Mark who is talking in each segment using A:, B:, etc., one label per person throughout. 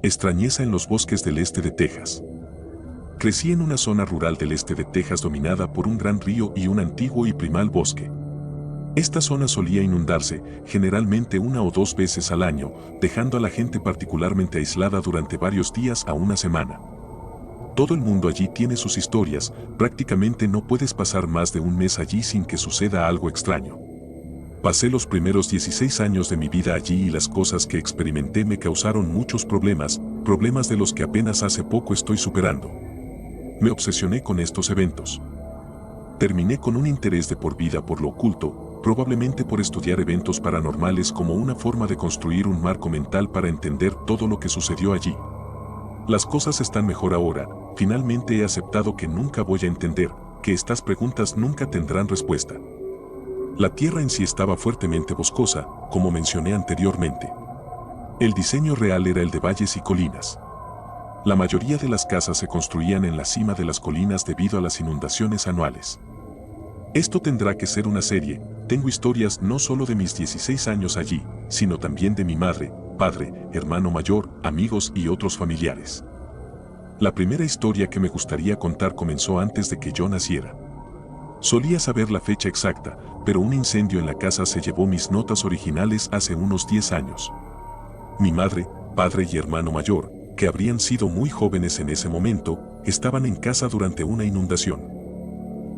A: Extrañeza en los bosques del este de Texas. Crecí en una zona rural del este de Texas dominada por un gran río y un antiguo y primal bosque. Esta zona solía inundarse, generalmente una o dos veces al año, dejando a la gente particularmente aislada durante varios días a una semana. Todo el mundo allí tiene sus historias, prácticamente no puedes pasar más de un mes allí sin que suceda algo extraño. Pasé los primeros 16 años de mi vida allí y las cosas que experimenté me causaron muchos problemas, problemas de los que apenas hace poco estoy superando. Me obsesioné con estos eventos. Terminé con un interés de por vida por lo oculto, probablemente por estudiar eventos paranormales como una forma de construir un marco mental para entender todo lo que sucedió allí. Las cosas están mejor ahora, finalmente he aceptado que nunca voy a entender, que estas preguntas nunca tendrán respuesta. La tierra en sí estaba fuertemente boscosa, como mencioné anteriormente. El diseño real era el de valles y colinas. La mayoría de las casas se construían en la cima de las colinas debido a las inundaciones anuales. Esto tendrá que ser una serie, tengo historias no solo de mis 16 años allí, sino también de mi madre, padre, hermano mayor, amigos y otros familiares. La primera historia que me gustaría contar comenzó antes de que yo naciera. Solía saber la fecha exacta, pero un incendio en la casa se llevó mis notas originales hace unos 10 años. Mi madre, padre y hermano mayor, que habrían sido muy jóvenes en ese momento, estaban en casa durante una inundación.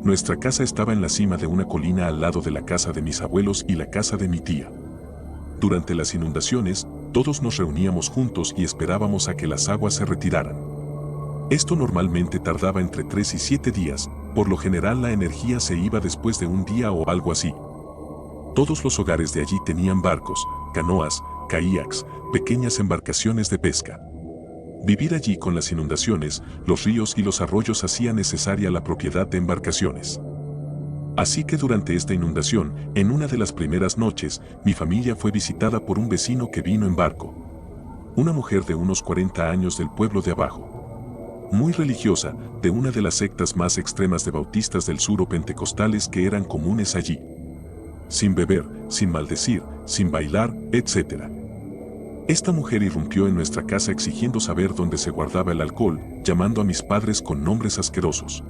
A: Nuestra casa estaba en la cima de una colina al lado de la casa de mis abuelos y la casa de mi tía. Durante las inundaciones, todos nos reuníamos juntos y esperábamos a que las aguas se retiraran. Esto normalmente tardaba entre 3 y 7 días, por lo general la energía se iba después de un día o algo así. Todos los hogares de allí tenían barcos, canoas, kayaks, pequeñas embarcaciones de pesca. Vivir allí con las inundaciones, los ríos y los arroyos hacía necesaria la propiedad de embarcaciones. Así que durante esta inundación, en una de las primeras noches, mi familia fue visitada por un vecino que vino en barco. Una mujer de unos 40 años del pueblo de abajo. Muy religiosa, de una de las sectas más extremas de bautistas del sur o pentecostales que eran comunes allí. Sin beber, sin maldecir, sin bailar, etc. Esta mujer irrumpió en nuestra casa exigiendo saber dónde se guardaba el alcohol, llamando a mis padres con nombres asquerosos.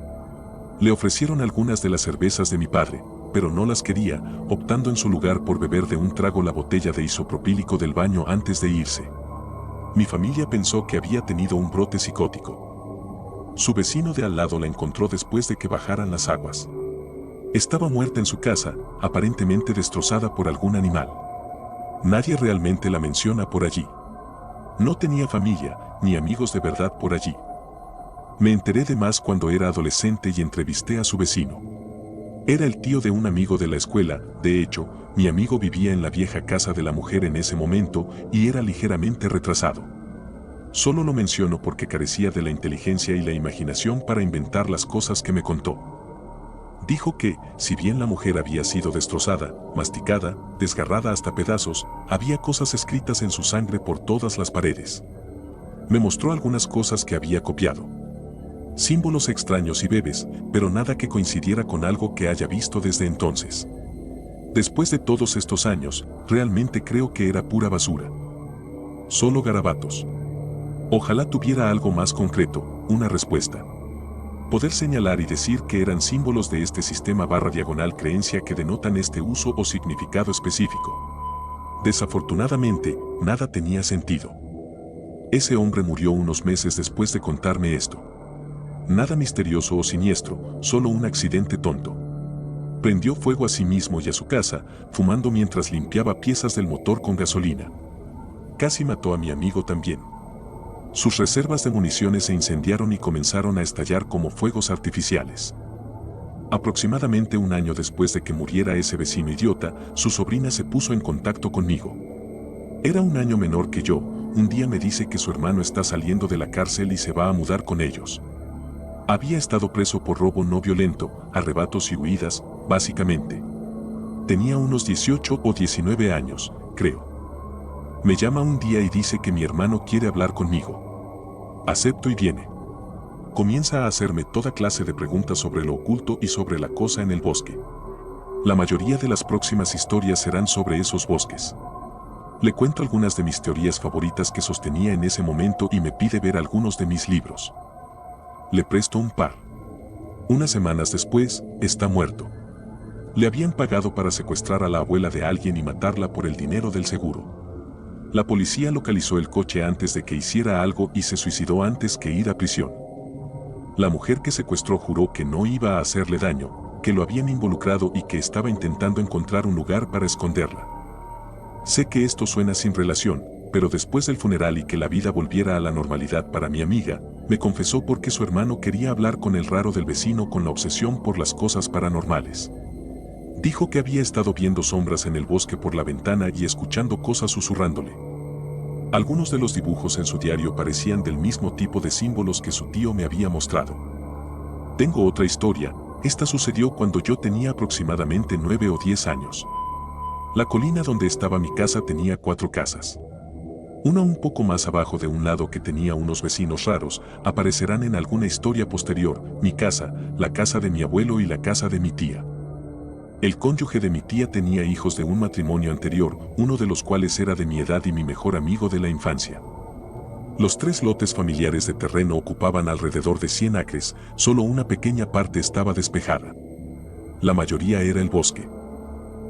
A: Le ofrecieron algunas de las cervezas de mi padre, pero no las quería, optando en su lugar por beber de un trago la botella de isopropílico del baño antes de irse. Mi familia pensó que había tenido un brote psicótico. Su vecino de al lado la encontró después de que bajaran las aguas. Estaba muerta en su casa, aparentemente destrozada por algún animal. Nadie realmente la menciona por allí. No tenía familia, ni amigos de verdad por allí. Me enteré de más cuando era adolescente y entrevisté a su vecino. Era el tío de un amigo de la escuela, de hecho, mi amigo vivía en la vieja casa de la mujer en ese momento y era ligeramente retrasado. Solo lo menciono porque carecía de la inteligencia y la imaginación para inventar las cosas que me contó. Dijo que, si bien la mujer había sido destrozada, masticada, desgarrada hasta pedazos, había cosas escritas en su sangre por todas las paredes. Me mostró algunas cosas que había copiado. Símbolos extraños y breves, pero nada que coincidiera con algo que haya visto desde entonces. Después de todos estos años, realmente creo que era pura basura. Solo garabatos. Ojalá tuviera algo más concreto, una respuesta. Poder señalar y decir que eran símbolos de este sistema /diagonal creencia que denotan este uso o significado específico. Desafortunadamente, nada tenía sentido. Ese hombre murió unos meses después de contarme esto. Nada misterioso o siniestro, solo un accidente tonto. Prendió fuego a sí mismo y a su casa, fumando mientras limpiaba piezas del motor con gasolina. Casi mató a mi amigo también. Sus reservas de municiones se incendiaron y comenzaron a estallar como fuegos artificiales. Aproximadamente un año después de que muriera ese vecino idiota, su sobrina se puso en contacto conmigo. Era un año menor que yo, un día me dice que su hermano está saliendo de la cárcel y se va a mudar con ellos. Había estado preso por robo no violento, arrebatos y huidas, básicamente. Tenía unos 18 o 19 años, creo. Me llama un día y dice que mi hermano quiere hablar conmigo. Acepto y viene. Comienza a hacerme toda clase de preguntas sobre lo oculto y sobre la cosa en el bosque. La mayoría de las próximas historias serán sobre esos bosques. Le cuento algunas de mis teorías favoritas que sostenía en ese momento y me pide ver algunos de mis libros. Le presto un par. Unas semanas después, está muerto. Le habían pagado para secuestrar a la abuela de alguien y matarla por el dinero del seguro. La policía localizó el coche antes de que hiciera algo y se suicidó antes que ir a prisión. La mujer que secuestró juró que no iba a hacerle daño, que lo habían involucrado y que estaba intentando encontrar un lugar para esconderla. Sé que esto suena sin relación, pero después del funeral y que la vida volviera a la normalidad para mi amiga, me confesó porque su hermano quería hablar con el raro del vecino con la obsesión por las cosas paranormales. Dijo que había estado viendo sombras en el bosque por la ventana y escuchando cosas susurrándole. Algunos de los dibujos en su diario parecían del mismo tipo de símbolos que su tío me había mostrado. Tengo otra historia, esta sucedió cuando yo tenía aproximadamente 9 o 10 años. La colina donde estaba mi casa tenía 4 casas. Una un poco más abajo de un lado que tenía unos vecinos raros, aparecerán en alguna historia posterior, mi casa, la casa de mi abuelo y la casa de mi tía. El cónyuge de mi tía tenía hijos de un matrimonio anterior, uno de los cuales era de mi edad y mi mejor amigo de la infancia. Los 3 lotes familiares de terreno ocupaban alrededor de 100 acres, solo una pequeña parte estaba despejada. La mayoría era el bosque.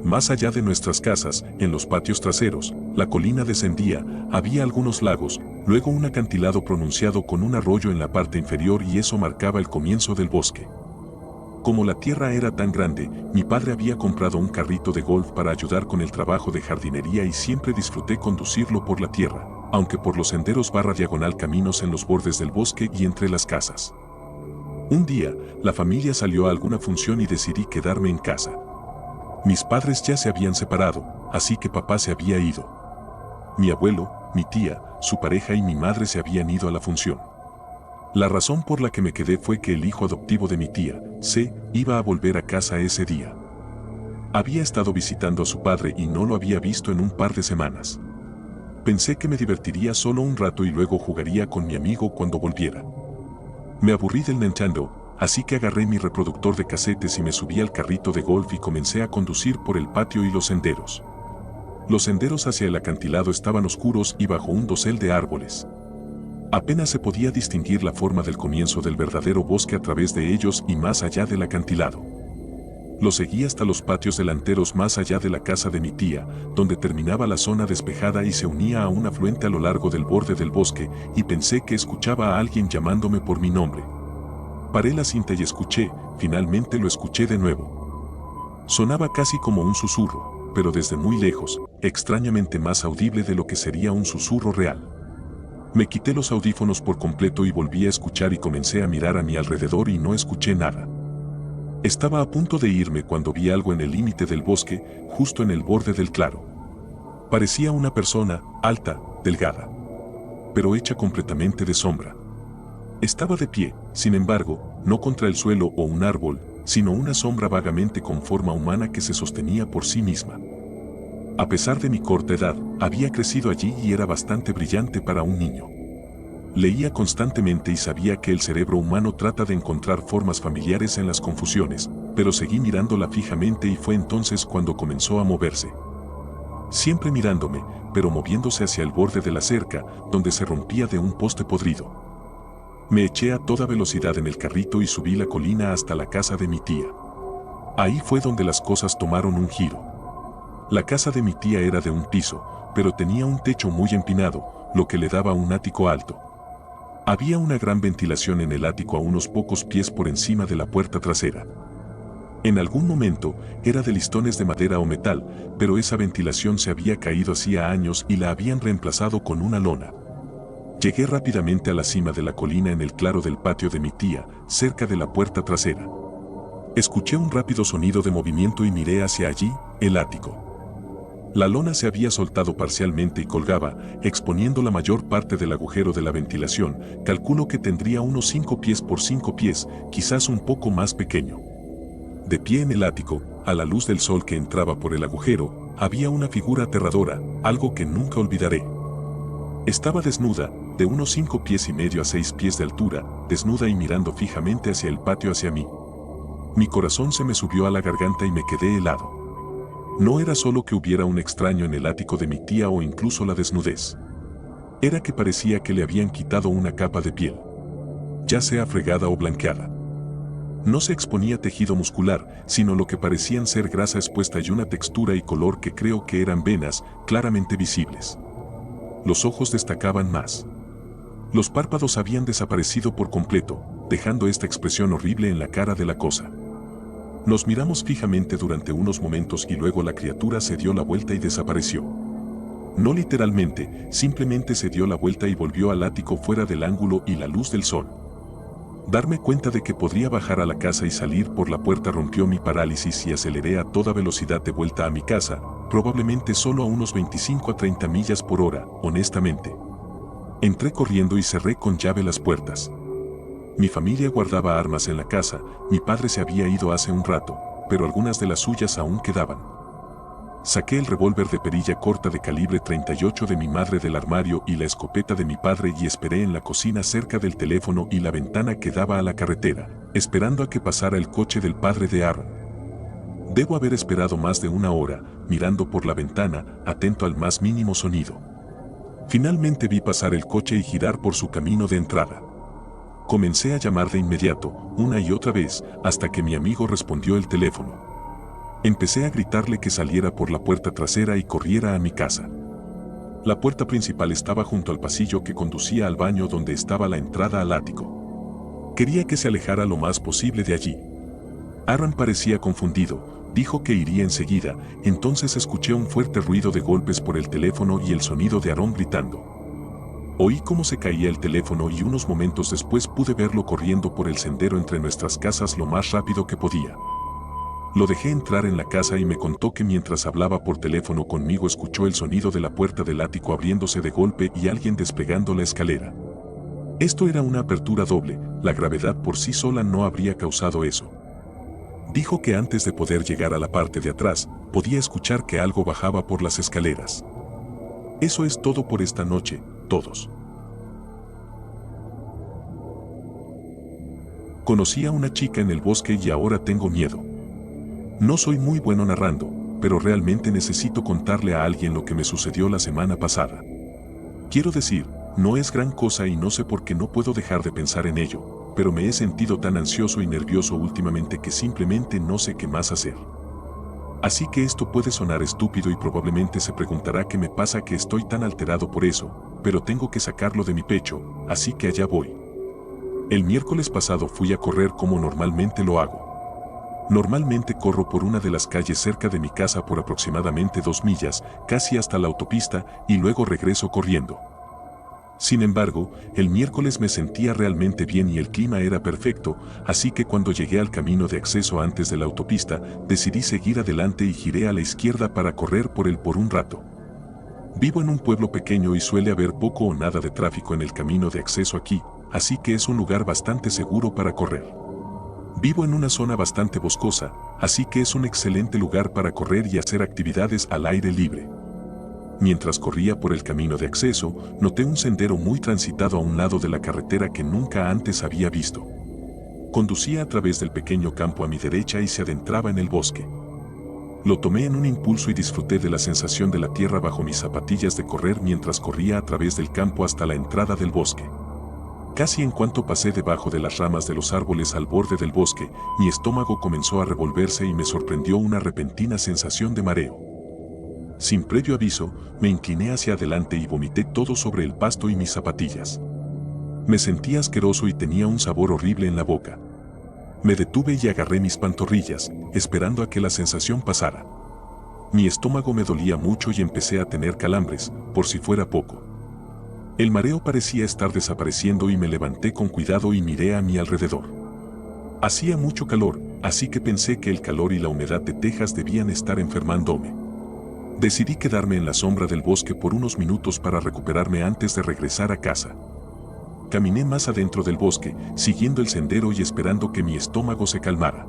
A: Más allá de nuestras casas, en los patios traseros, la colina descendía, había algunos lagos, luego un acantilado pronunciado con un arroyo en la parte inferior y eso marcaba el comienzo del bosque. Como la tierra era tan grande, mi padre había comprado un carrito de golf para ayudar con el trabajo de jardinería y siempre disfruté conducirlo por la tierra, aunque por los senderos diagonal caminos en los bordes del bosque y entre las casas. Un día, la familia salió a alguna función y decidí quedarme en casa. Mis padres ya se habían separado, así que papá se había ido. Mi abuelo, mi tía, su pareja y mi madre se habían ido a la función. La razón por la que me quedé fue que el hijo adoptivo de mi tía, C, iba a volver a casa ese día. Había estado visitando a su padre y no lo había visto en un par de semanas. Pensé que me divertiría solo un rato y luego jugaría con mi amigo cuando volviera. Me aburrí del Nintendo, así que agarré mi reproductor de casetes y me subí al carrito de golf y comencé a conducir por el patio y los senderos. Los senderos hacia el acantilado estaban oscuros y bajo un dosel de árboles. Apenas se podía distinguir la forma del comienzo del verdadero bosque a través de ellos y más allá del acantilado. Lo seguí hasta los patios delanteros más allá de la casa de mi tía, donde terminaba la zona despejada y se unía a un afluente a lo largo del borde del bosque, y pensé que escuchaba a alguien llamándome por mi nombre. Paré la cinta y escuché, finalmente lo escuché de nuevo. Sonaba casi como un susurro, pero desde muy lejos, extrañamente más audible de lo que sería un susurro real. Me quité los audífonos por completo y volví a escuchar y comencé a mirar a mi alrededor y no escuché nada. Estaba a punto de irme cuando vi algo en el límite del bosque, justo en el borde del claro. Parecía una persona, alta, delgada, pero hecha completamente de sombra. Estaba de pie, sin embargo, no contra el suelo o un árbol, sino una sombra vagamente con forma humana que se sostenía por sí misma. A pesar de mi corta edad, había crecido allí y era bastante brillante para un niño. Leía constantemente y sabía que el cerebro humano trata de encontrar formas familiares en las confusiones, pero seguí mirándola fijamente y fue entonces cuando comenzó a moverse. Siempre mirándome, pero moviéndose hacia el borde de la cerca, donde se rompía de un poste podrido. Me eché a toda velocidad en el carrito y subí la colina hasta la casa de mi tía. Ahí fue donde las cosas tomaron un giro. La casa de mi tía era de un piso, pero tenía un techo muy empinado, lo que le daba un ático alto. Había una gran ventilación en el ático a unos pocos pies por encima de la puerta trasera. En algún momento, era de listones de madera o metal, pero esa ventilación se había caído hacía años y la habían reemplazado con una lona. Llegué rápidamente a la cima de la colina en el claro del patio de mi tía, cerca de la puerta trasera. Escuché un rápido sonido de movimiento y miré hacia allí, el ático. La lona se había soltado parcialmente y colgaba, exponiendo la mayor parte del agujero de la ventilación. Calculo que tendría unos 5 pies por 5 pies, quizás un poco más pequeño. De pie en el ático, a la luz del sol que entraba por el agujero, había una figura aterradora, algo que nunca olvidaré. Estaba desnuda, de unos 5 pies y medio a 6 pies de altura, desnuda y mirando fijamente hacia el patio hacia mí. Mi corazón se me subió a la garganta y me quedé helado. No era solo que hubiera un extraño en el ático de mi tía o incluso la desnudez. Era que parecía que le habían quitado una capa de piel, ya sea fregada o blanqueada. No se exponía tejido muscular, sino lo que parecían ser grasa expuesta y una textura y color que creo que eran venas, claramente visibles. Los ojos destacaban más. Los párpados habían desaparecido por completo, dejando esta expresión horrible en la cara de la cosa. Nos miramos fijamente durante unos momentos y luego la criatura se dio la vuelta y desapareció. No literalmente, simplemente se dio la vuelta y volvió al ático fuera del ángulo y la luz del sol. Darme cuenta de que podría bajar a la casa y salir por la puerta rompió mi parálisis y aceleré a toda velocidad de vuelta a mi casa, probablemente solo a unos 25 a 30 millas por hora, honestamente. Entré corriendo y cerré con llave las puertas. Mi familia guardaba armas en la casa, mi padre se había ido hace un rato, pero algunas de las suyas aún quedaban. Saqué el revólver de perilla corta de calibre 38 de mi madre del armario y la escopeta de mi padre y esperé en la cocina cerca del teléfono y la ventana que daba a la carretera, esperando a que pasara el coche del padre de Aaron. Debo haber esperado más de una hora, mirando por la ventana, atento al más mínimo sonido. Finalmente vi pasar el coche y girar por su camino de entrada. Comencé a llamar de inmediato, una y otra vez, hasta que mi amigo respondió el teléfono. Empecé a gritarle que saliera por la puerta trasera y corriera a mi casa. La puerta principal estaba junto al pasillo que conducía al baño donde estaba la entrada al ático. Quería que se alejara lo más posible de allí. Aaron parecía confundido, dijo que iría enseguida, entonces escuché un fuerte ruido de golpes por el teléfono y el sonido de Aaron gritando. Oí cómo se caía el teléfono y unos momentos después pude verlo corriendo por el sendero entre nuestras casas lo más rápido que podía. Lo dejé entrar en la casa y me contó que mientras hablaba por teléfono conmigo escuchó el sonido de la puerta del ático abriéndose de golpe y alguien despegando la escalera. Esto era una apertura doble, la gravedad por sí sola no habría causado eso. Dijo que antes de poder llegar a la parte de atrás, podía escuchar que algo bajaba por las escaleras. Eso es todo por esta noche, todos. Conocí a una chica en el bosque y ahora tengo miedo. No soy muy bueno narrando, pero realmente necesito contarle a alguien lo que me sucedió la semana pasada. Quiero decir, no es gran cosa y no sé por qué no puedo dejar de pensar en ello, pero me he sentido tan ansioso y nervioso últimamente que simplemente no sé qué más hacer. Así que esto puede sonar estúpido y probablemente se preguntará qué me pasa que estoy tan alterado por eso, pero tengo que sacarlo de mi pecho, así que allá voy. El miércoles pasado fui a correr como normalmente lo hago. Normalmente corro por una de las calles cerca de mi casa por aproximadamente 2 millas, casi hasta la autopista, y luego regreso corriendo. Sin embargo, el miércoles me sentía realmente bien y el clima era perfecto, así que cuando llegué al camino de acceso antes de la autopista, decidí seguir adelante y giré a la izquierda para correr por él por un rato. Vivo en un pueblo pequeño y suele haber poco o nada de tráfico en el camino de acceso aquí, así que es un lugar bastante seguro para correr. Vivo en una zona bastante boscosa, así que es un excelente lugar para correr y hacer actividades al aire libre. Mientras corría por el camino de acceso, noté un sendero muy transitado a un lado de la carretera que nunca antes había visto. Conducía a través del pequeño campo a mi derecha y se adentraba en el bosque. Lo tomé en un impulso y disfruté de la sensación de la tierra bajo mis zapatillas de correr mientras corría a través del campo hasta la entrada del bosque. Casi en cuanto pasé debajo de las ramas de los árboles al borde del bosque, mi estómago comenzó a revolverse y me sorprendió una repentina sensación de mareo. Sin previo aviso, me incliné hacia adelante y vomité todo sobre el pasto y mis zapatillas. Me sentí asqueroso y tenía un sabor horrible en la boca. Me detuve y agarré mis pantorrillas, esperando a que la sensación pasara. Mi estómago me dolía mucho y empecé a tener calambres, por si fuera poco. El mareo parecía estar desapareciendo y me levanté con cuidado y miré a mi alrededor. Hacía mucho calor, así que pensé que el calor y la humedad de Texas debían estar enfermándome. Decidí quedarme en la sombra del bosque por unos minutos para recuperarme antes de regresar a casa. Caminé más adentro del bosque, siguiendo el sendero y esperando que mi estómago se calmara.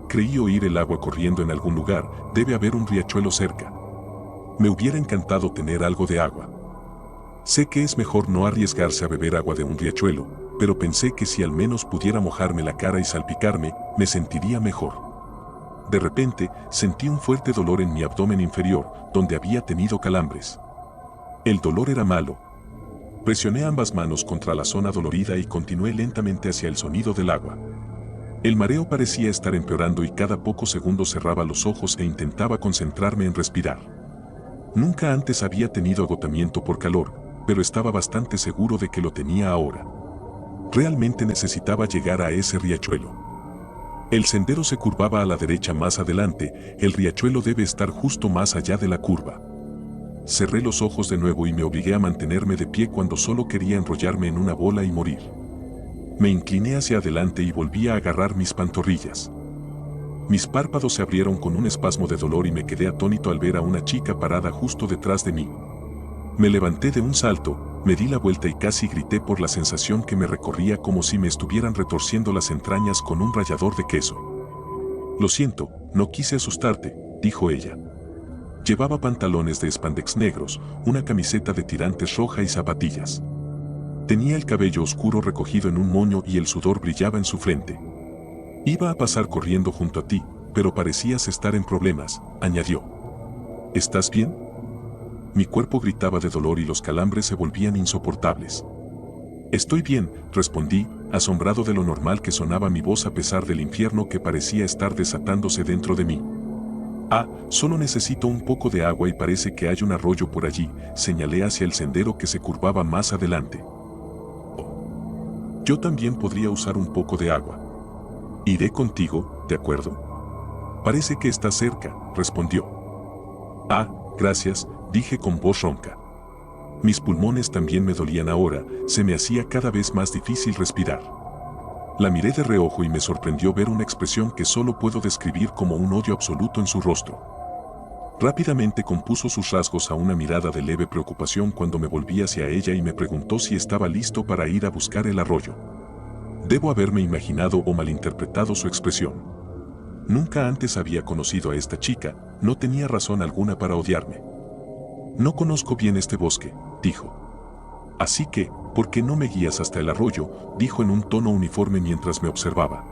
A: Creí oír el agua corriendo en algún lugar, debe haber un riachuelo cerca. Me hubiera encantado tener algo de agua. Sé que es mejor no arriesgarse a beber agua de un riachuelo, pero pensé que si al menos pudiera mojarme la cara y salpicarme, me sentiría mejor. De repente, sentí un fuerte dolor en mi abdomen inferior, donde había tenido calambres. El dolor era malo. Presioné ambas manos contra la zona dolorida y continué lentamente hacia el sonido del agua. El mareo parecía estar empeorando y cada pocos segundos cerraba los ojos e intentaba concentrarme en respirar. Nunca antes había tenido agotamiento por calor, pero estaba bastante seguro de que lo tenía ahora. Realmente necesitaba llegar a ese riachuelo. El sendero se curvaba a la derecha más adelante, el riachuelo debe estar justo más allá de la curva. Cerré los ojos de nuevo y me obligué a mantenerme de pie cuando solo quería enrollarme en una bola y morir. Me incliné hacia adelante y volví a agarrar mis pantorrillas. Mis párpados se abrieron con un espasmo de dolor y me quedé atónito al ver a una chica parada justo detrás de mí. Me levanté de un salto, me di la vuelta y casi grité por la sensación que me recorría como si me estuvieran retorciendo las entrañas con un rallador de queso. Lo siento, no quise asustarte, dijo ella. Llevaba pantalones de spandex negros, una camiseta de tirantes roja y zapatillas. Tenía el cabello oscuro recogido en un moño y el sudor brillaba en su frente. Iba a pasar corriendo junto a ti, pero parecías estar en problemas, añadió. ¿Estás bien? Mi cuerpo gritaba de dolor y los calambres se volvían insoportables. Estoy bien, respondí, asombrado de lo normal que sonaba mi voz a pesar del infierno que parecía estar desatándose dentro de mí. Ah, solo necesito un poco de agua y parece que hay un arroyo por allí, señalé hacia el sendero que se curvaba más adelante. Oh. Yo también podría usar un poco de agua. Iré contigo, ¿de acuerdo? Parece que está cerca, respondió. Ah, gracias, dije con voz ronca. Mis pulmones también me dolían ahora, se me hacía cada vez más difícil respirar. La miré de reojo y me sorprendió ver una expresión que solo puedo describir como un odio absoluto en su rostro. Rápidamente compuso sus rasgos a una mirada de leve preocupación cuando me volví hacia ella y me preguntó si estaba listo para ir a buscar el arroyo. Debo haberme imaginado o malinterpretado su expresión. Nunca antes había conocido a esta chica, no tenía razón alguna para odiarme. No conozco bien este bosque, dijo. Así que, ¿por qué no me guías hasta el arroyo?, dijo en un tono uniforme mientras me observaba.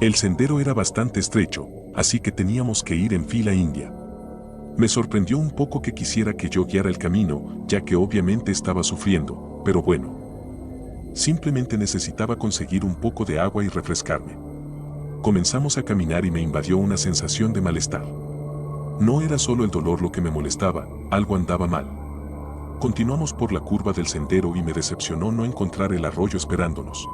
A: El sendero era bastante estrecho, así que teníamos que ir en fila india. Me sorprendió un poco que quisiera que yo guiara el camino, ya que obviamente estaba sufriendo, pero bueno. Simplemente necesitaba conseguir un poco de agua y refrescarme. Comenzamos a caminar y me invadió una sensación de malestar. No era solo el dolor lo que me molestaba, algo andaba mal. Continuamos por la curva del sendero y me decepcionó no encontrar el arroyo esperándonos.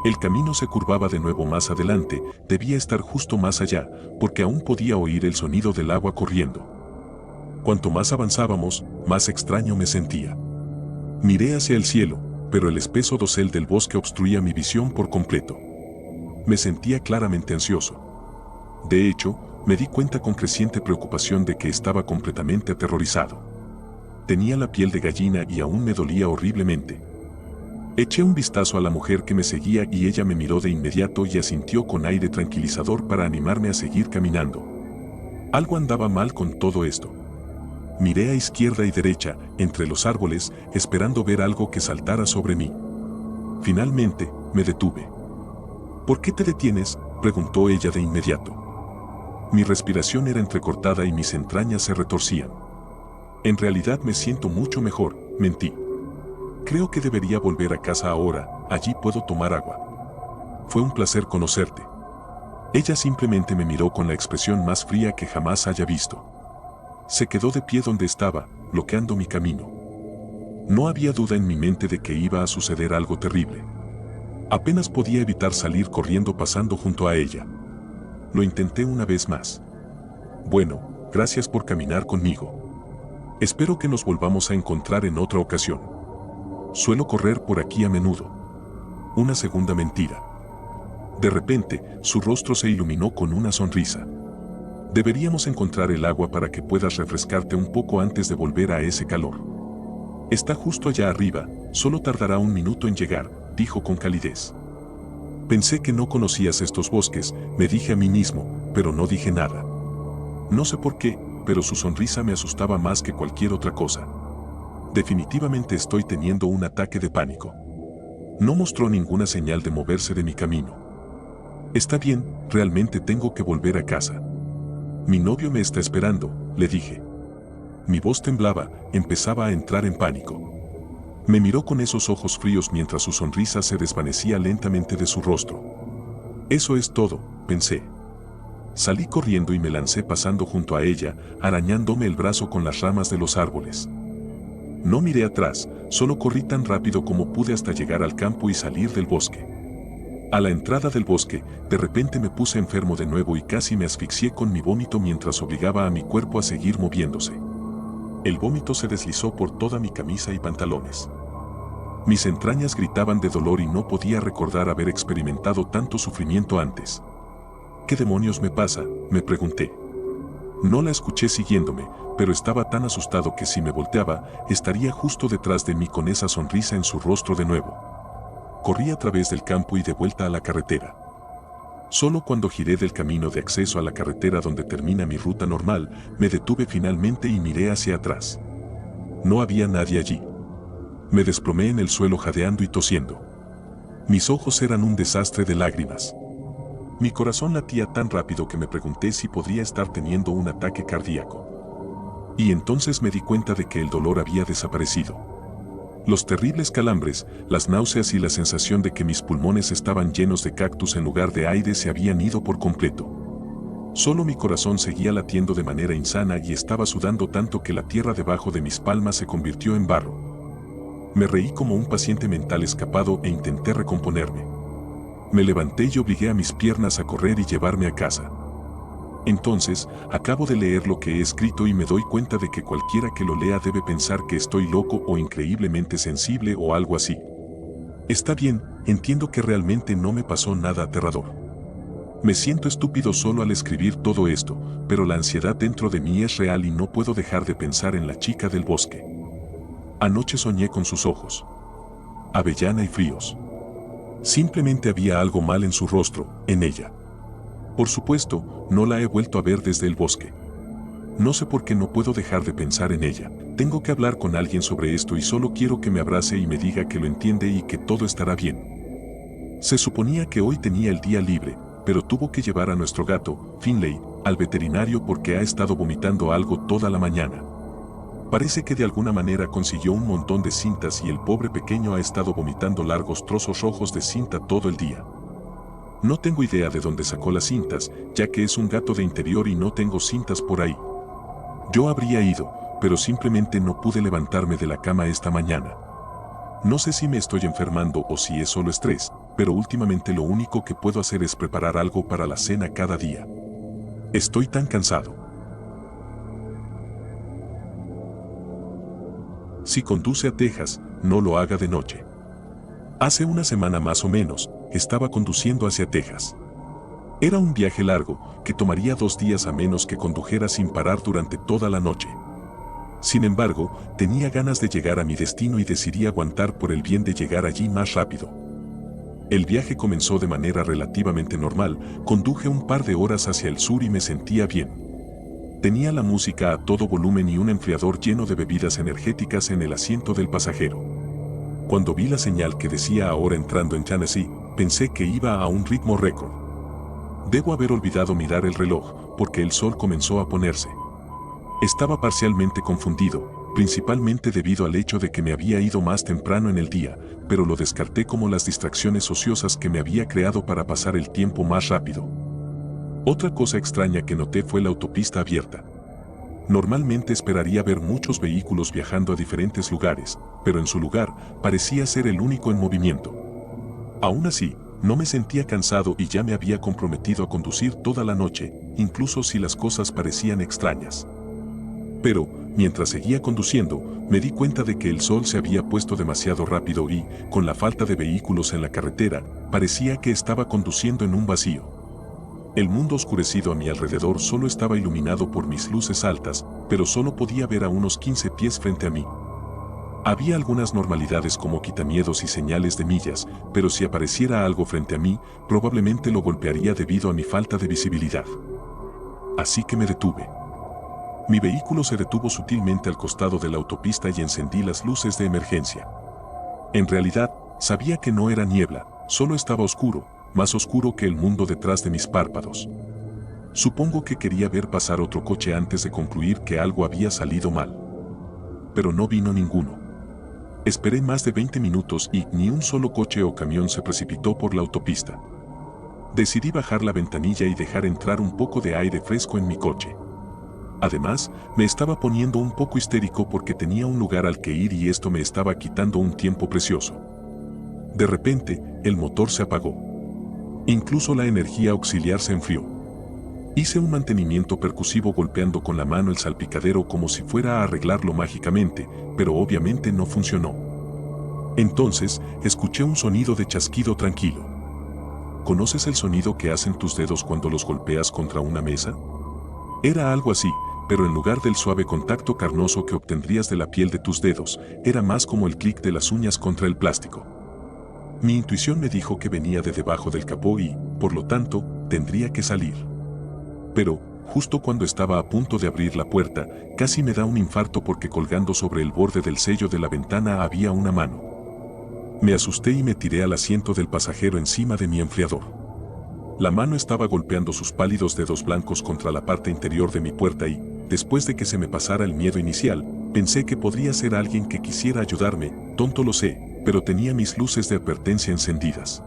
A: El camino se curvaba de nuevo más adelante, debía estar justo más allá, porque aún podía oír el sonido del agua corriendo. Cuanto más avanzábamos, más extraño me sentía. Miré hacia el cielo, pero el espeso dosel del bosque obstruía mi visión por completo. Me sentía claramente ansioso. De hecho, me di cuenta con creciente preocupación de que estaba completamente aterrorizado. Tenía la piel de gallina y aún me dolía horriblemente. Eché un vistazo a la mujer que me seguía y ella me miró de inmediato y asintió con aire tranquilizador para animarme a seguir caminando. Algo andaba mal con todo esto. Miré a izquierda y derecha, entre los árboles, esperando ver algo que saltara sobre mí. Finalmente, me detuve. ¿Por qué te detienes?, preguntó ella de inmediato. Mi respiración era entrecortada y mis entrañas se retorcían. En realidad me siento mucho mejor, mentí. Creo que debería volver a casa ahora, allí puedo tomar agua. Fue un placer conocerte. Ella simplemente me miró con la expresión más fría que jamás haya visto. Se quedó de pie donde estaba, bloqueando mi camino. No había duda en mi mente de que iba a suceder algo terrible. Apenas podía evitar salir corriendo pasando junto a ella. Lo intenté una vez más. Bueno, gracias por caminar conmigo. Espero que nos volvamos a encontrar en otra ocasión. Suelo correr por aquí a menudo. Una segunda mentira. De repente, su rostro se iluminó con una sonrisa. Deberíamos encontrar el agua para que puedas refrescarte un poco antes de volver a ese calor. Está justo allá arriba, solo tardará un minuto en llegar, dijo con calidez. Pensé que no conocías estos bosques, me dije a mí mismo, pero no dije nada. No sé por qué, pero su sonrisa me asustaba más que cualquier otra cosa. Definitivamente estoy teniendo un ataque de pánico. No mostró ninguna señal de moverse de mi camino. Está bien, realmente tengo que volver a casa. Mi novio me está esperando, le dije. Mi voz temblaba, empezaba a entrar en pánico. Me miró con esos ojos fríos mientras su sonrisa se desvanecía lentamente de su rostro. Eso es todo, pensé. Salí corriendo y me lancé pasando junto a ella, arañándome el brazo con las ramas de los árboles. No miré atrás, solo corrí tan rápido como pude hasta llegar al campo y salir del bosque. A la entrada del bosque, de repente me puse enfermo de nuevo y casi me asfixié con mi vómito mientras obligaba a mi cuerpo a seguir moviéndose. El vómito se deslizó por toda mi camisa y pantalones. Mis entrañas gritaban de dolor y no podía recordar haber experimentado tanto sufrimiento antes. ¿Qué demonios me pasa?, me pregunté. No la escuché siguiéndome, pero estaba tan asustado que si me volteaba, estaría justo detrás de mí con esa sonrisa en su rostro de nuevo. Corrí a través del campo y de vuelta a la carretera. Solo cuando giré del camino de acceso a la carretera donde termina mi ruta normal, me detuve finalmente y miré hacia atrás. No había nadie allí. Me desplomé en el suelo jadeando y tosiendo. Mis ojos eran un desastre de lágrimas. Mi corazón latía tan rápido que me pregunté si podría estar teniendo un ataque cardíaco. Y entonces me di cuenta de que el dolor había desaparecido. Los terribles calambres, las náuseas y la sensación de que mis pulmones estaban llenos de cactus en lugar de aire se habían ido por completo. Solo mi corazón seguía latiendo de manera insana y estaba sudando tanto que la tierra debajo de mis palmas se convirtió en barro. Me reí como un paciente mental escapado e intenté recomponerme. Me levanté y obligué a mis piernas a correr y llevarme a casa. Entonces, acabo de leer lo que he escrito y me doy cuenta de que cualquiera que lo lea debe pensar que estoy loco o increíblemente sensible o algo así. Está bien, entiendo que realmente no me pasó nada aterrador. Me siento estúpido solo al escribir todo esto, pero la ansiedad dentro de mí es real y no puedo dejar de pensar en la chica del bosque. Anoche soñé con sus ojos, avellana y fríos. Simplemente había algo mal en su rostro, en ella. Por supuesto, no la he vuelto a ver desde el bosque. No sé por qué no puedo dejar de pensar en ella. Tengo que hablar con alguien sobre esto y solo quiero que me abrace y me diga que lo entiende y que todo estará bien. Se suponía que hoy tenía el día libre, pero tuvo que llevar a nuestro gato, Finlay, al veterinario porque ha estado vomitando algo toda la mañana. Parece que de alguna manera consiguió un montón de cintas y el pobre pequeño ha estado vomitando largos trozos rojos de cinta todo el día. No tengo idea de dónde sacó las cintas, ya que es un gato de interior y no tengo cintas por ahí. Yo habría ido, pero simplemente no pude levantarme de la cama esta mañana. No sé si me estoy enfermando o si es solo estrés, pero últimamente lo único que puedo hacer es preparar algo para la cena cada día. Estoy tan cansado. Si conduce a Texas, no lo haga de noche. Hace una semana más o menos, estaba conduciendo hacia Texas. Era un viaje largo, que tomaría 2 días a menos que condujera sin parar durante toda la noche. Sin embargo, tenía ganas de llegar a mi destino y decidí aguantar por el bien de llegar allí más rápido. El viaje comenzó de manera relativamente normal, conduje un par de horas hacia el sur y me sentía bien. Tenía la música a todo volumen y un enfriador lleno de bebidas energéticas en el asiento del pasajero. Cuando vi la señal que decía ahora entrando en Tennessee, pensé que iba a un ritmo récord. Debo haber olvidado mirar el reloj, porque el sol comenzó a ponerse. Estaba parcialmente confundido, principalmente debido al hecho de que me había ido más temprano en el día, pero lo descarté como las distracciones ociosas que me había creado para pasar el tiempo más rápido. Otra cosa extraña que noté fue la autopista abierta. Normalmente esperaría ver muchos vehículos viajando a diferentes lugares, pero en su lugar parecía ser el único en movimiento. Aún así, no me sentía cansado y ya me había comprometido a conducir toda la noche, incluso si las cosas parecían extrañas. Pero, mientras seguía conduciendo, me di cuenta de que el sol se había puesto demasiado rápido y, con la falta de vehículos en la carretera, parecía que estaba conduciendo en un vacío. El mundo oscurecido a mi alrededor solo estaba iluminado por mis luces altas, pero solo podía ver a unos 15 pies frente a mí. Había algunas normalidades como quitamiedos y señales de millas, pero si apareciera algo frente a mí, probablemente lo golpearía debido a mi falta de visibilidad. Así que me detuve. Mi vehículo se detuvo sutilmente al costado de la autopista y encendí las luces de emergencia. En realidad, sabía que no era niebla, solo estaba oscuro, más oscuro que el mundo detrás de mis párpados. Supongo que quería ver pasar otro coche antes de concluir que algo había salido mal. Pero no vino ninguno. Esperé más de 20 minutos y ni un solo coche o camión se precipitó por la autopista. Decidí bajar la ventanilla y dejar entrar un poco de aire fresco en mi coche. Además, me estaba poniendo un poco histérico porque tenía un lugar al que ir y esto me estaba quitando un tiempo precioso. De repente, el motor se apagó. Incluso la energía auxiliar se enfrió. Hice un mantenimiento percusivo golpeando con la mano el salpicadero como si fuera a arreglarlo mágicamente, pero obviamente no funcionó. Entonces, escuché un sonido de chasquido tranquilo. ¿Conoces el sonido que hacen tus dedos cuando los golpeas contra una mesa? Era algo así, pero en lugar del suave contacto carnoso que obtendrías de la piel de tus dedos, era más como el clic de las uñas contra el plástico. Mi intuición me dijo que venía de debajo del capó y, por lo tanto, tendría que salir. Pero, justo cuando estaba a punto de abrir la puerta, casi me da un infarto porque colgando sobre el borde del sello de la ventana había una mano. Me asusté y me tiré al asiento del pasajero encima de mi enfriador. La mano estaba golpeando sus pálidos dedos blancos contra la parte interior de mi puerta y, después de que se me pasara el miedo inicial, pensé que podría ser alguien que quisiera ayudarme, tonto lo sé, pero tenía mis luces de advertencia encendidas.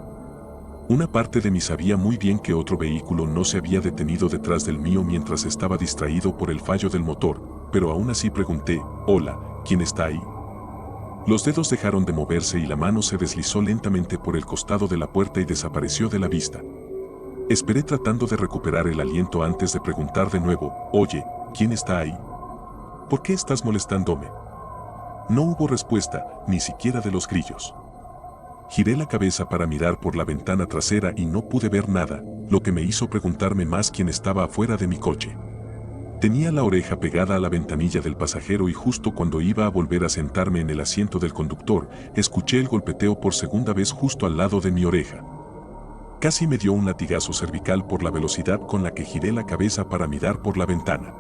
A: Una parte de mí sabía muy bien que otro vehículo no se había detenido detrás del mío mientras estaba distraído por el fallo del motor, pero aún así pregunté, «Hola, ¿quién está ahí?». Los dedos dejaron de moverse y la mano se deslizó lentamente por el costado de la puerta y desapareció de la vista. Esperé tratando de recuperar el aliento antes de preguntar de nuevo, «Oye, ¿quién está ahí? ¿Por qué estás molestándome?». No hubo respuesta, ni siquiera de los grillos. Giré la cabeza para mirar por la ventana trasera y no pude ver nada, lo que me hizo preguntarme más quién estaba afuera de mi coche. Tenía la oreja pegada a la ventanilla del pasajero y justo cuando iba a volver a sentarme en el asiento del conductor, escuché el golpeteo por segunda vez justo al lado de mi oreja. Casi me dio un latigazo cervical por la velocidad con la que giré la cabeza para mirar por la ventana.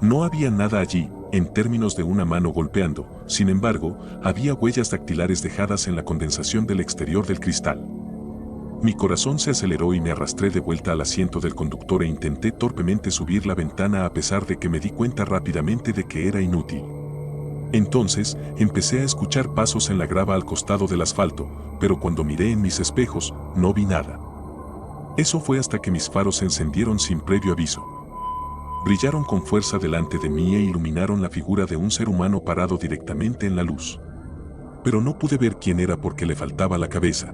A: No había nada allí, en términos de una mano golpeando, sin embargo, había huellas dactilares dejadas en la condensación del exterior del cristal. Mi corazón se aceleró y me arrastré de vuelta al asiento del conductor e intenté torpemente subir la ventana a pesar de que me di cuenta rápidamente de que era inútil. Entonces, empecé a escuchar pasos en la grava al costado del asfalto, pero cuando miré en mis espejos, no vi nada. Eso fue hasta que mis faros se encendieron sin previo aviso. Brillaron con fuerza delante de mí e iluminaron la figura de un ser humano parado directamente en la luz. Pero no pude ver quién era porque le faltaba la cabeza.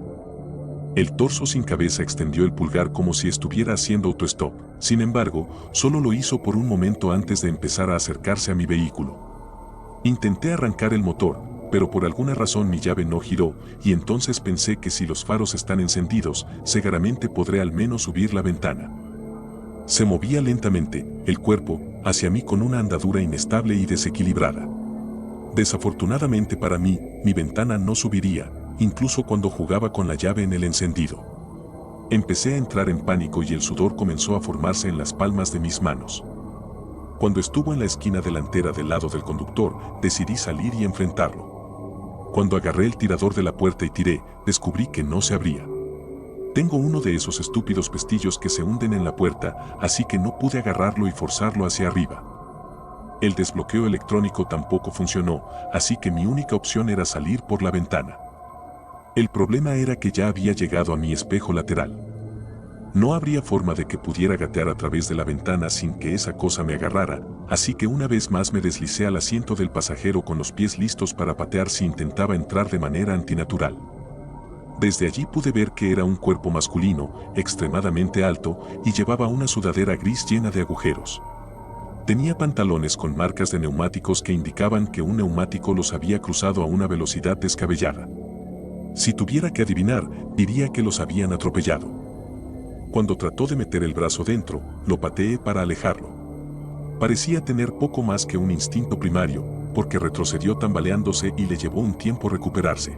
A: El torso sin cabeza extendió el pulgar como si estuviera haciendo autostop. Sin embargo, solo lo hizo por un momento antes de empezar a acercarse a mi vehículo. Intenté arrancar el motor, pero por alguna razón mi llave no giró, y entonces pensé que si los faros están encendidos, seguramente podré al menos subir la ventana. Se movía lentamente, el cuerpo, hacia mí con una andadura inestable y desequilibrada. Desafortunadamente para mí, mi ventana no subiría, incluso cuando jugaba con la llave en el encendido. Empecé a entrar en pánico y el sudor comenzó a formarse en las palmas de mis manos. Cuando estuvo en la esquina delantera del lado del conductor, decidí salir y enfrentarlo. Cuando agarré el tirador de la puerta y tiré, descubrí que no se abría. Tengo uno de esos estúpidos pestillos que se hunden en la puerta, así que no pude agarrarlo y forzarlo hacia arriba. El desbloqueo electrónico tampoco funcionó, así que mi única opción era salir por la ventana. El problema era que ya había llegado a mi espejo lateral. No habría forma de que pudiera gatear a través de la ventana sin que esa cosa me agarrara, así que una vez más me deslicé al asiento del pasajero con los pies listos para patear si intentaba entrar de manera antinatural. Desde allí pude ver que era un cuerpo masculino, extremadamente alto, y llevaba una sudadera gris llena de agujeros. Tenía pantalones con marcas de neumáticos que indicaban que un neumático los había cruzado a una velocidad descabellada. Si tuviera que adivinar, diría que los habían atropellado. Cuando trató de meter el brazo dentro, lo pateé para alejarlo. Parecía tener poco más que un instinto primario, porque retrocedió tambaleándose y le llevó un tiempo recuperarse.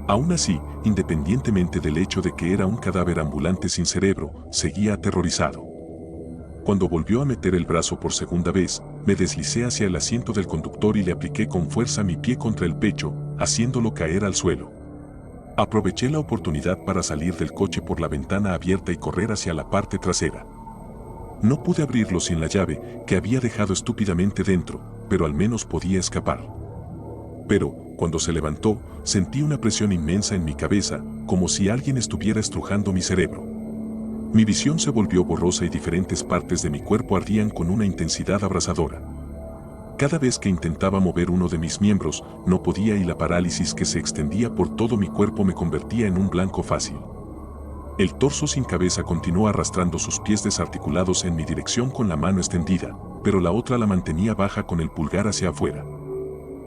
A: Aún así, independientemente del hecho de que era un cadáver ambulante sin cerebro, seguía aterrorizado. Cuando volvió a meter el brazo por segunda vez, me deslicé hacia el asiento del conductor y le apliqué con fuerza mi pie contra el pecho, haciéndolo caer al suelo. Aproveché la oportunidad para salir del coche por la ventana abierta y correr hacia la parte trasera. No pude abrirlo sin la llave, que había dejado estúpidamente dentro, pero al menos podía escapar. Pero, cuando se levantó, sentí una presión inmensa en mi cabeza, como si alguien estuviera estrujando mi cerebro. Mi visión se volvió borrosa y diferentes partes de mi cuerpo ardían con una intensidad abrasadora. Cada vez que intentaba mover uno de mis miembros, no podía y la parálisis que se extendía por todo mi cuerpo me convertía en un blanco fácil. El torso sin cabeza continuó arrastrando sus pies desarticulados en mi dirección con la mano extendida, pero la otra la mantenía baja con el pulgar hacia afuera.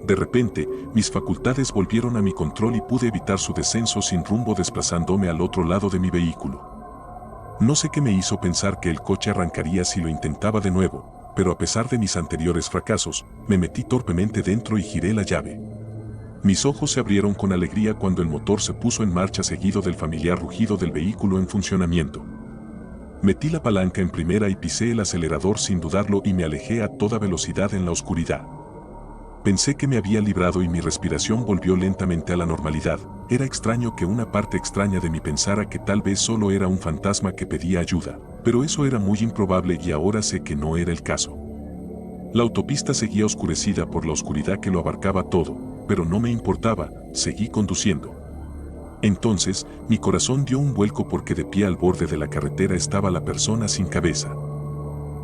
A: De repente, mis facultades volvieron a mi control y pude evitar su descenso sin rumbo desplazándome al otro lado de mi vehículo. No sé qué me hizo pensar que el coche arrancaría si lo intentaba de nuevo, pero a pesar de mis anteriores fracasos, me metí torpemente dentro y giré la llave. Mis ojos se abrieron con alegría cuando el motor se puso en marcha seguido del familiar rugido del vehículo en funcionamiento. Metí la palanca en primera y pisé el acelerador sin dudarlo y me alejé a toda velocidad en la oscuridad. Pensé que me había librado y mi respiración volvió lentamente a la normalidad. Era extraño que una parte extraña de mí pensara que tal vez solo era un fantasma que pedía ayuda, pero eso era muy improbable y ahora sé que no era el caso. La autopista seguía oscurecida por la oscuridad que lo abarcaba todo, pero no me importaba, seguí conduciendo. Entonces, mi corazón dio un vuelco porque de pie al borde de la carretera estaba la persona sin cabeza.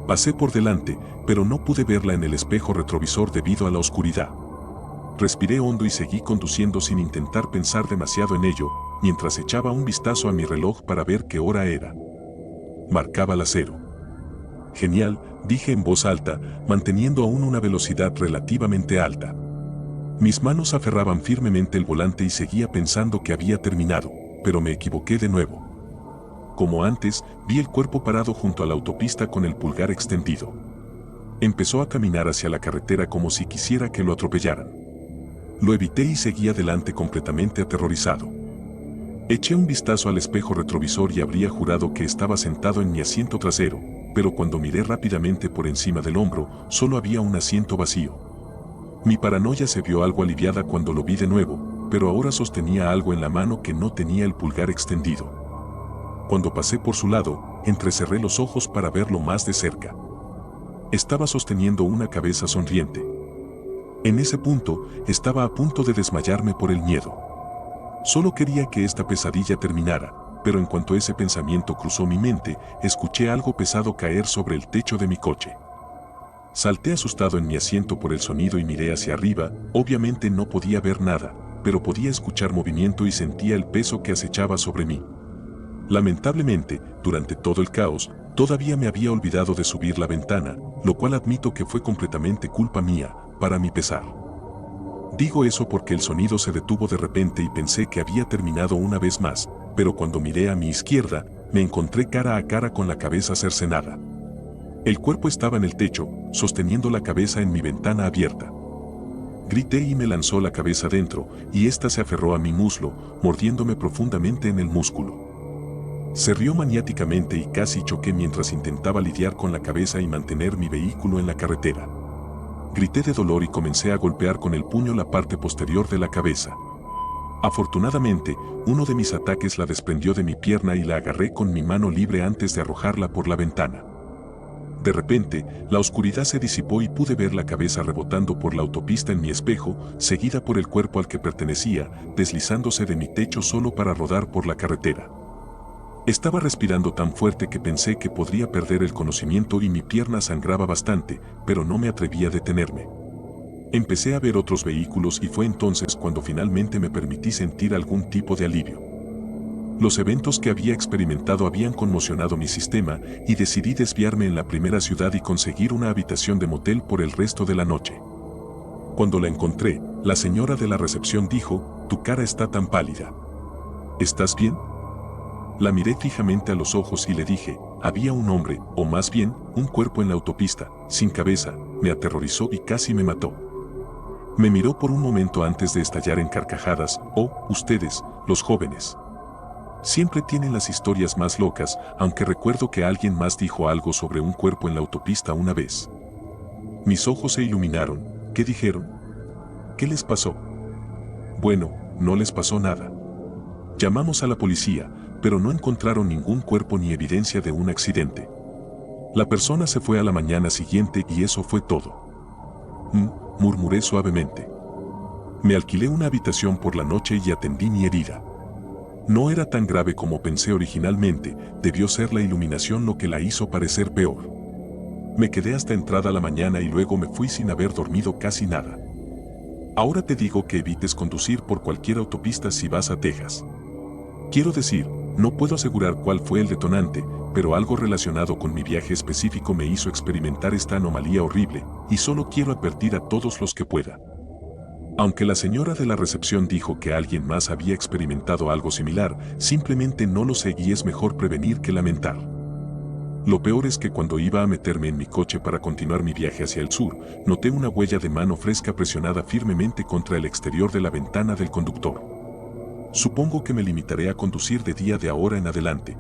A: Pasé por delante, pero no pude verla en el espejo retrovisor debido a la oscuridad. Respiré hondo y seguí conduciendo sin intentar pensar demasiado en ello, mientras echaba un vistazo a mi reloj para ver qué hora era. Marcaba las 0. Genial, dije en voz alta, manteniendo aún una velocidad relativamente alta. Mis manos aferraban firmemente el volante y seguía pensando que había terminado, pero me equivoqué de nuevo. Como antes, vi el cuerpo parado junto a la autopista con el pulgar extendido. Empezó a caminar hacia la carretera como si quisiera que lo atropellaran. Lo evité y seguí adelante completamente aterrorizado. Eché un vistazo al espejo retrovisor y habría jurado que estaba sentado en mi asiento trasero, pero cuando miré rápidamente por encima del hombro, solo había un asiento vacío. Mi paranoia se vio algo aliviada cuando lo vi de nuevo, pero ahora sostenía algo en la mano que no tenía el pulgar extendido. Cuando pasé por su lado, entrecerré los ojos para verlo más de cerca. Estaba sosteniendo una cabeza sonriente. En ese punto, estaba a punto de desmayarme por el miedo. Solo quería que esta pesadilla terminara, pero en cuanto ese pensamiento cruzó mi mente, escuché algo pesado caer sobre el techo de mi coche. Salté asustado en mi asiento por el sonido y miré hacia arriba. Obviamente no podía ver nada, pero podía escuchar movimiento y sentía el peso que acechaba sobre mí. Lamentablemente, durante todo el caos, todavía me había olvidado de subir la ventana, lo cual admito que fue completamente culpa mía, para mi pesar. Digo eso porque el sonido se detuvo de repente y pensé que había terminado una vez más, pero cuando miré a mi izquierda, me encontré cara a cara con la cabeza cercenada. El cuerpo estaba en el techo, sosteniendo la cabeza en mi ventana abierta. Grité y me lanzó la cabeza dentro, y ésta se aferró a mi muslo, mordiéndome profundamente en el músculo. Se rió maniáticamente y casi choqué mientras intentaba lidiar con la cabeza y mantener mi vehículo en la carretera. Grité de dolor y comencé a golpear con el puño la parte posterior de la cabeza. Afortunadamente, uno de mis ataques la desprendió de mi pierna y la agarré con mi mano libre antes de arrojarla por la ventana. De repente, la oscuridad se disipó y pude ver la cabeza rebotando por la autopista en mi espejo, seguida por el cuerpo al que pertenecía, deslizándose de mi techo solo para rodar por la carretera. Estaba respirando tan fuerte que pensé que podría perder el conocimiento y mi pierna sangraba bastante, pero no me atreví a detenerme. Empecé a ver otros vehículos y fue entonces cuando finalmente me permití sentir algún tipo de alivio. Los eventos que había experimentado habían conmocionado mi sistema y decidí desviarme en la primera ciudad y conseguir una habitación de motel por el resto de la noche. Cuando la encontré, la señora de la recepción dijo, «Tu cara está tan pálida. ¿Estás bien?». La miré fijamente a los ojos y le dije, había un hombre, o más bien, un cuerpo en la autopista, sin cabeza, me aterrorizó y casi me mató. Me miró por un momento antes de estallar en carcajadas. «Oh, ustedes, los jóvenes. Siempre tienen las historias más locas», aunque recuerdo que alguien más dijo algo sobre un cuerpo en la autopista una vez. Mis ojos se iluminaron. ¿Qué dijeron? ¿Qué les pasó? Bueno, no les pasó nada. Llamamos a la policía, pero no encontraron ningún cuerpo ni evidencia de un accidente. La persona se fue a la mañana siguiente y eso fue todo. Murmuré suavemente. Me alquilé una habitación por la noche y atendí mi herida. No era tan grave como pensé originalmente, debió ser la iluminación lo que la hizo parecer peor. Me quedé hasta entrada la mañana y luego me fui sin haber dormido casi nada. Ahora te digo que evites conducir por cualquier autopista si vas a Texas. Quiero decir, no puedo asegurar cuál fue el detonante, pero algo relacionado con mi viaje específico me hizo experimentar esta anomalía horrible, y solo quiero advertir a todos los que pueda. Aunque la señora de la recepción dijo que alguien más había experimentado algo similar, simplemente no lo sé y es mejor prevenir que lamentar. Lo peor es que cuando iba a meterme en mi coche para continuar mi viaje hacia el sur, noté una huella de mano fresca presionada firmemente contra el exterior de la ventana del conductor. Supongo que me limitaré a conducir de día de ahora en adelante,